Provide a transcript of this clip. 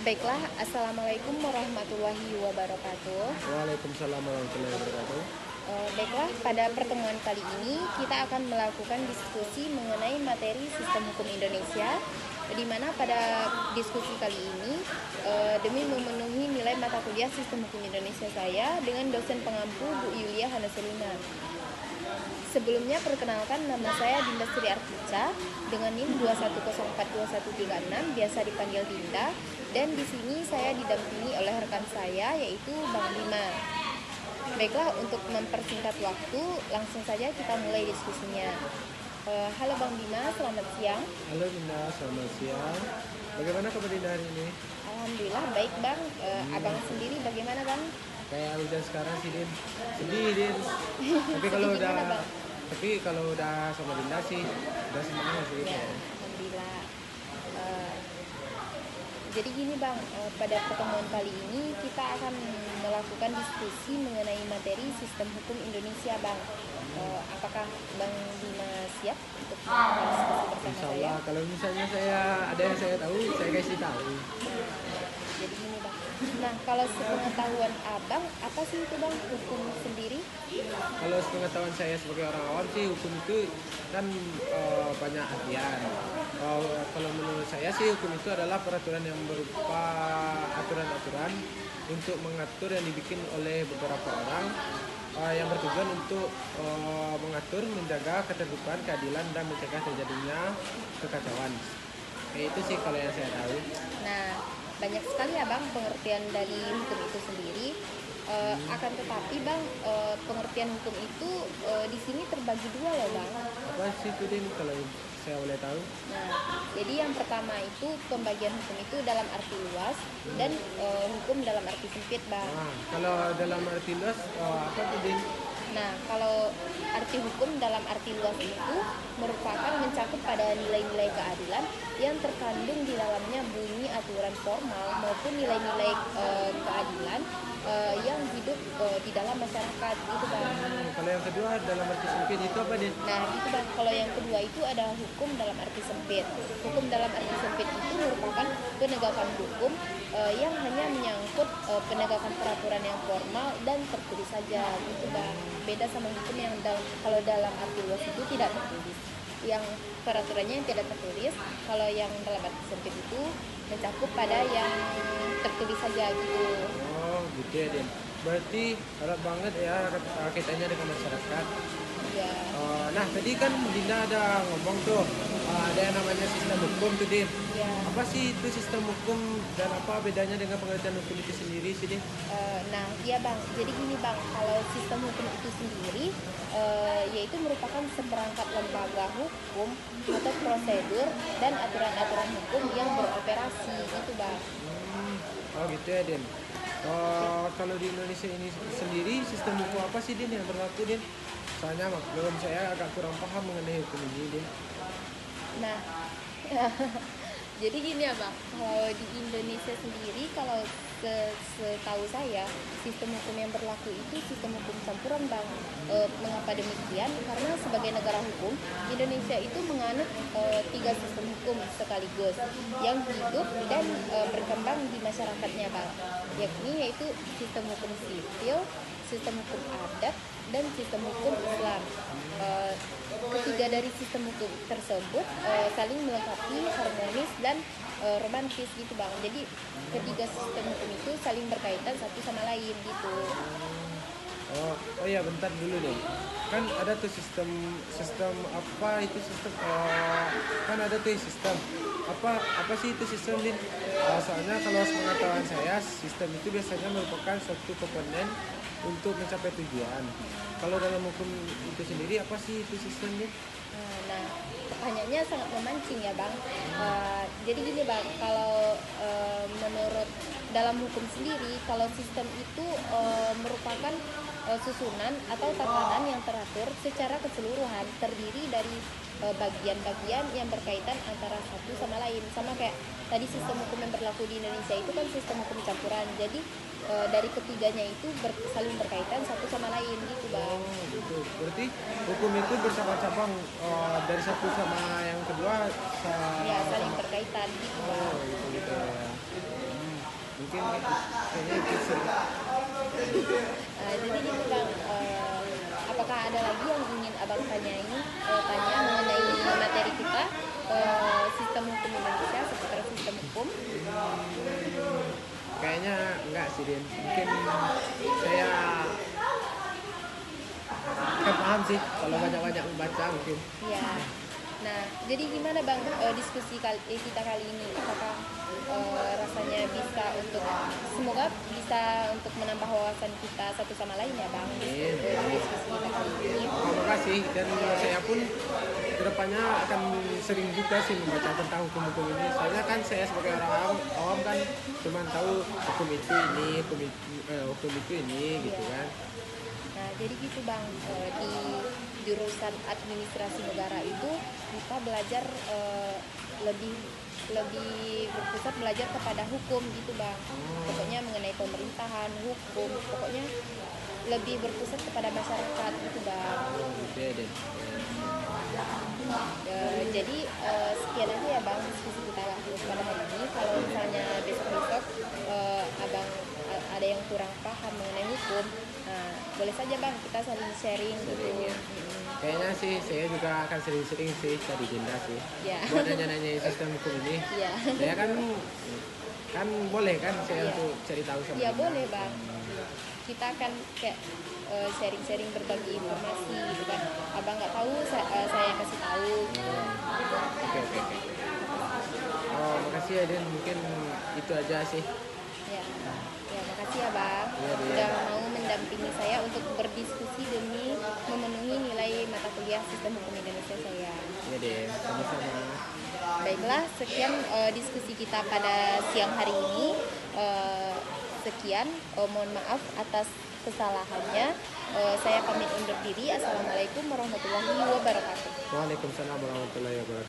Baiklah, Assalamualaikum warahmatullahi wabarakatuh. Waalaikumsalam warahmatullahi wabarakatuh. Baiklah, pada pertemuan kali ini kita akan melakukan diskusi mengenai materi sistem hukum Indonesia, di mana pada diskusi kali ini demi memenuhi nilai mata kuliah sistem hukum Indonesia saya dengan dosen pengampu Bu Yulia Hanaselina. Sebelumnya perkenalkan, nama saya Dinda Sri Artica dengan NIM 2104236, biasa dipanggil Dinda, dan di sini saya didampingi oleh rekan saya yaitu Bang Bima. Baiklah, untuk mempersingkat waktu, langsung saja kita mulai diskusinya. Halo Bang Bima, selamat siang. Halo Dinda, selamat siang. Bagaimana kabar Dinda hari ini? Alhamdulillah baik Bang. Abang sendiri bagaimana Bang? Kayak udah sekarang sih Din, sedih Din. Tapi kalau Sedih udah, gimana, Bang? sama Dinda sih, udah senang sih. Ya, Alhamdulillah. Eh, Jadi gini Bang, pada pertemuan kali ini kita akan melakukan diskusi mengenai materi sistem hukum Indonesia Bang. Apakah Bang Bima siap untuk melakukan diskusi bersama Insya saya? Allah, kalau misalnya saya ada yang saya tahu, saya kasih tahu. Jadi gini Bang. Nah, kalau sepengetahuan Abang, apa sih itu Bang hukum sendiri? Kalau sepengetahuan saya sebagai orang awam sih, hukum itu kan banyak artian. Kalau menurut saya sih, hukum itu adalah peraturan yang berupa aturan-aturan untuk mengatur yang dibikin oleh beberapa orang yang bertujuan untuk mengatur, menjaga ketertiban, keadilan, dan mencegah terjadinya kekacauan. Kayak itu sih kalau yang saya tahu. Nah, banyak sekali ya Bang pengertian dari hukum itu sendiri. Akan tetapi Bang, pengertian hukum itu di sini terbagi dua loh Bang. Apa sih itu Din kalau saya boleh tahu? Nah, jadi yang pertama itu pembagian hukum itu dalam arti luas dan hukum dalam arti sempit Bang. Nah, kalau dalam arti luas apa tuh Din? Nah, kalau arti hukum dalam arti luas itu merupakan mencakup pada nilai-nilai keadilan yang terkandung di dalamnya bunyi aturan formal maupun nilai-nilai keadilan yang hidup di dalam masyarakat gitu Bang. Kalau yang kedua dalam arti sempit itu apa Din? Nah, gitu Bang. Kalau yang kedua itu ada hukum dalam arti sempit. Hukum dalam arti sempit itu merupakan penegakan hukum yang hanya menyangkut penegakan peraturan yang formal dan tertulis saja gitu Bang. Beda sama hukum yang kalau dalam arti luas itu tidak tertulis. Yang peraturannya yang tidak tertulis, kalau yang dalam arti sempit itu mencakup pada yang tertulis saja gitu. Oh gitu ya Din. Berarti erat banget ya kaitannya dengan masyarakat. Ya. Nah tadi kan Dinda ada ngomong tuh ada yang namanya sistem hukum tuh Din. Ya. Apa sih itu sistem hukum dan apa bedanya dengan pengertian hukum itu sendiri sih Din? Nah, iya Bang. Jadi gini Bang, kalau sistem hukum itu sendiri yaitu merupakan seperangkat lembaga hukum atau prosedur dan aturan-aturan hukum yang beroperasi gitu Bang. Oh gitu ya Din. Kalau di Indonesia ini sendiri sistem hukum apa sih Din yang berlaku Din? Soalnya maklum saya agak kurang paham mengenai hukum ini Din. Nah, jadi gini ya Bang, kalau di Indonesia sendiri, kalau setahu saya, sistem hukum yang berlaku itu sistem hukum campuran Bang. Mengapa demikian? Karena sebagai negara hukum, Indonesia itu menganut 3 sistem hukum sekaligus yang hidup dan berkembang di masyarakatnya Bang. Yaitu sistem hukum sipil, sistem hukum adat, dan sistem hukum Islam. Ketiga dari sistem hukum tersebut saling melengkapi, harmonis, dan romantis gitu Bang. Jadi ketiga sistem hukum itu saling berkaitan satu sama lain gitu. Oh iya bentar dulu deh. Kan ada tuh sistem apa itu sistem kan ada tuh sistem apa sih itu sistem Din? Soalnya kalau sepengetahuan saya sistem itu biasanya merupakan suatu komponen untuk mencapai tujuan. Kalau dalam hukum itu sendiri apa sih itu sistem Din? Nah, pertanyaannya sangat memancing ya Bang. Jadi gini Bang, kalau menurut dalam hukum sendiri, kalau sistem itu merupakan susunan atau tatanan yang teratur secara keseluruhan, terdiri dari bagian-bagian yang berkaitan antara satu sama lain. Sama kayak tadi sistem hukum yang berlaku di Indonesia itu kan sistem hukum campuran. Jadi dari ketiganya itu saling berkaitan satu sama lain gitu Bang. Oh gitu. Berarti hukum itu bersama cabang dari satu sama yang kedua Ya, saling sama. berkaitan jurusan gitu bang. Oh gitu gitu ya. Mungkin kayaknya itu sih. Jadi gitu bang, apakah ada lagi yang ingin abang tanya mengenai materi kita, sistem hukum Indonesia seputar sistem hukum? Kayaknya enggak sih Din. Mungkin saya kan paham sih kalau banyak-banyak membaca mungkin. Ya. Nah, jadi gimana bang kita kali ini? Apakah rasanya bisa untuk semoga bisa untuk menambah wawasan kita satu sama lain ya bang? Amin. Diskusi kita kali ini. Terima kasih dan saya pun kedepannya akan sering juga sih membaca tentang hukum-hukum ini. Soalnya kan saya sebagai orang awam kan cuma tahu hukum itu ini, hukum itu ini gitu kan. Nah, jadi gitu bang, di jurusan administrasi negara itu kita belajar lebih lebih berpusat belajar kepada hukum gitu bang. Pokoknya mengenai pemerintahan, hukum, pokoknya lebih berpusat kepada masyarakat gitu bang. Gitu ya Din. Jadi sekian aja ya bang diskusi kita pada hari ini. Kalau misalnya besok-besok abang ada yang kurang paham mengenai hukum, nah, boleh saja bang kita saling sharing gitu. Kayaknya sih saya juga akan sering-sering sih cari Dinda sih. Ya. Buat nanya-nanya sistem hukum ini. Iya. Saya kan boleh kan saya Iya. untuk cari tahu sama Iya Dinda. boleh bang. Kita akan kayak sharing-sharing berbagi informasi gitu kan. Abang nggak tahu, saya kasih tahu. Oke. Oh, makasih ya Din. Mungkin itu aja sih. Ya, makasih ya bang. Iya, Din. Udah mau mendampingi saya untuk berdiskusi demi memenuhi nilai mata kuliah sistem hukum Indonesia saya. Iya Din, sama-sama. Baiklah, sekian diskusi kita pada siang hari ini. Sekian, mohon maaf atas kesalahannya. Saya pamit undur diri. Assalamualaikum warahmatullahi wabarakatuh. Waalaikumsalam warahmatullahi wabarakatuh.